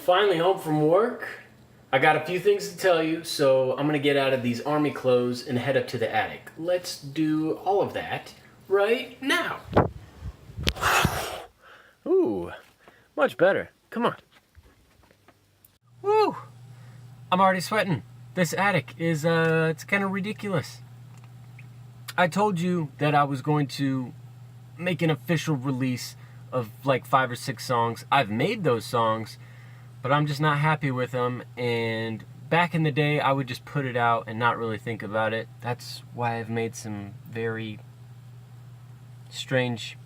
Finally home from work. I got a few things to tell you, so I'm gonna get out of these army clothes and head up to the attic. Let's do all of that right now. Ooh, much better. Come on. Woo! I'm already sweating. This attic is, it's kind of ridiculous. I told you that I was going to make an official release of like 5 or 6 songs. I've made those songs, but I'm just not happy with them. And back in the day, I would just put it out and not really think about it. That's why I've made some very strange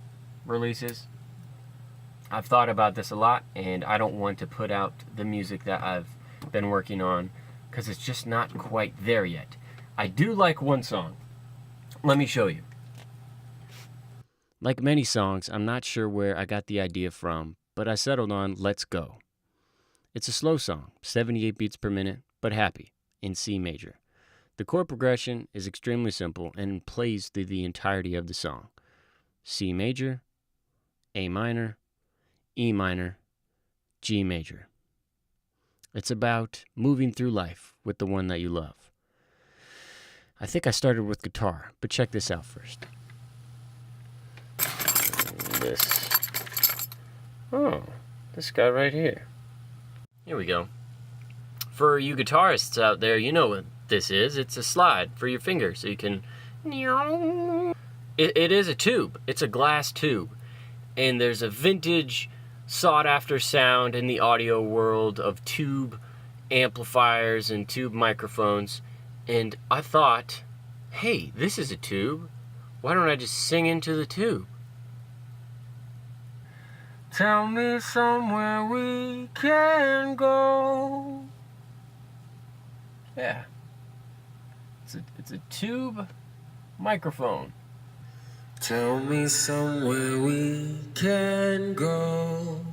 releases. I've thought about this a lot, and I don't want to put out the music that I've been working on because it's just not quite there yet. I do like one song. Let me show you. Like many songs, I'm not sure where I got the idea from, but I settled on Let's Go. It's a slow song, 78 beats per minute, but happy, in C major. The chord progression is extremely simple and plays through the entirety of the song. C major, A minor, E minor, G major. It's about moving through life with the one that you love. I think I started with guitar, but check this out first. This guy right here. Here we go. For you guitarists out there, you know what this is. It's a slide for your finger, so you can... It is a tube. It's a glass tube. And there's a vintage, sought-after sound in the audio world of tube amplifiers and tube microphones. And I thought, hey, this is a tube. Why don't I just sing into the tube? Tell me somewhere we can go. Yeah. It's a tube microphone. Tell me somewhere we can go.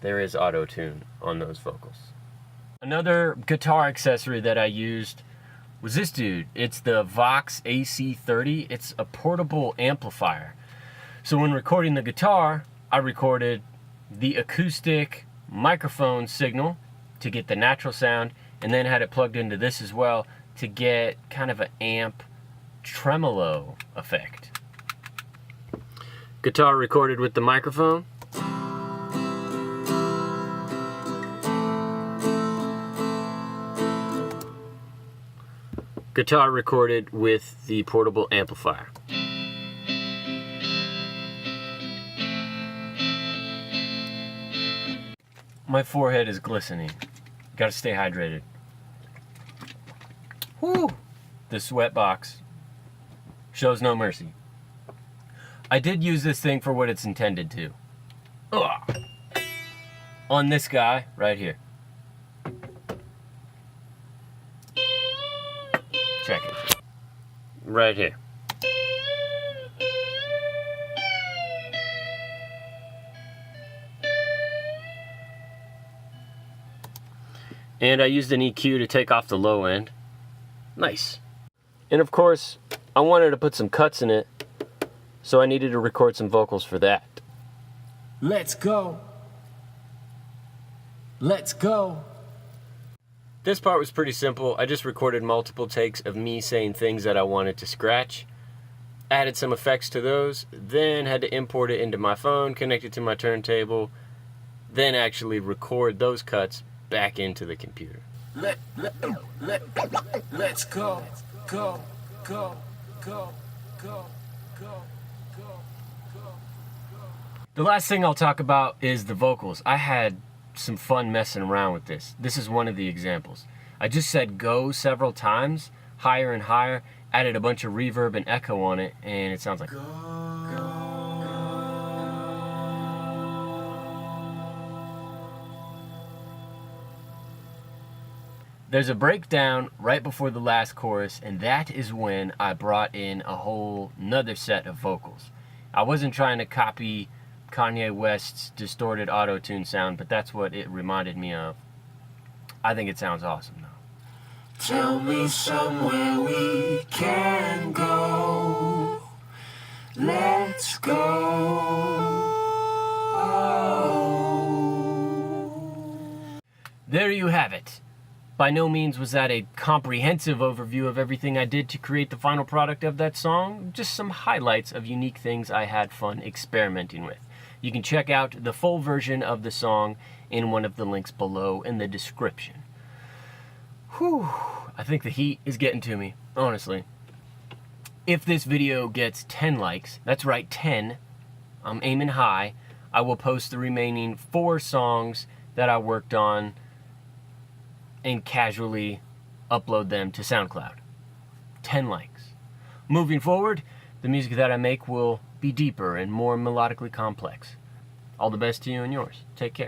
There is auto-tune on those vocals. Another guitar accessory that I used was this dude. It's the Vox AC30. It's a portable amplifier. So when recording the guitar, I recorded the acoustic microphone signal to get the natural sound, and then had it plugged into this as well to get kind of an amp tremolo effect. Guitar recorded with the microphone. Guitar recorded with the portable amplifier. My forehead is glistening. Gotta stay hydrated. Whew! The sweat box shows no mercy. I did use this thing for what it's intended to. Ugh. On this guy right here. Check it. Right here. And I used an EQ to take off the low end. Nice. And of course, I wanted to put some cuts in it, so I needed to record some vocals for that. Let's go. Let's go. This part was pretty simple. I just recorded multiple takes of me saying things that I wanted to scratch, added some effects to those, then had to import it into my phone, connect it to my turntable, then actually record those cuts back into the computer. Let's go, go, go, go, go, go, go. The last thing I'll talk about is the vocals. I had some fun messing around with this. This is one of the examples. I just said go several times, higher and higher, added a bunch of reverb and echo on it, and it sounds like go. There's a breakdown right before the last chorus, and that is when I brought in a whole nother set of vocals. I wasn't trying to copy Kanye West's distorted auto-tune sound, but that's what it reminded me of. I think it sounds awesome though. Tell me somewhere we can go. Let's go. Oh. there you have it. By no means was that a comprehensive overview of everything I did to create the final product of that song, just some highlights of unique things I had fun experimenting with. You can check out the full version of the song in one of the links below in the description. Whew, I think the heat is getting to me, honestly. If this video gets 10 likes, that's right, 10, I'm aiming high, I will post the remaining 4 songs that I worked on and casually upload them to SoundCloud. 10 likes. Moving forward, the music that I make will be deeper and more melodically complex. All the best to you and yours. Take care.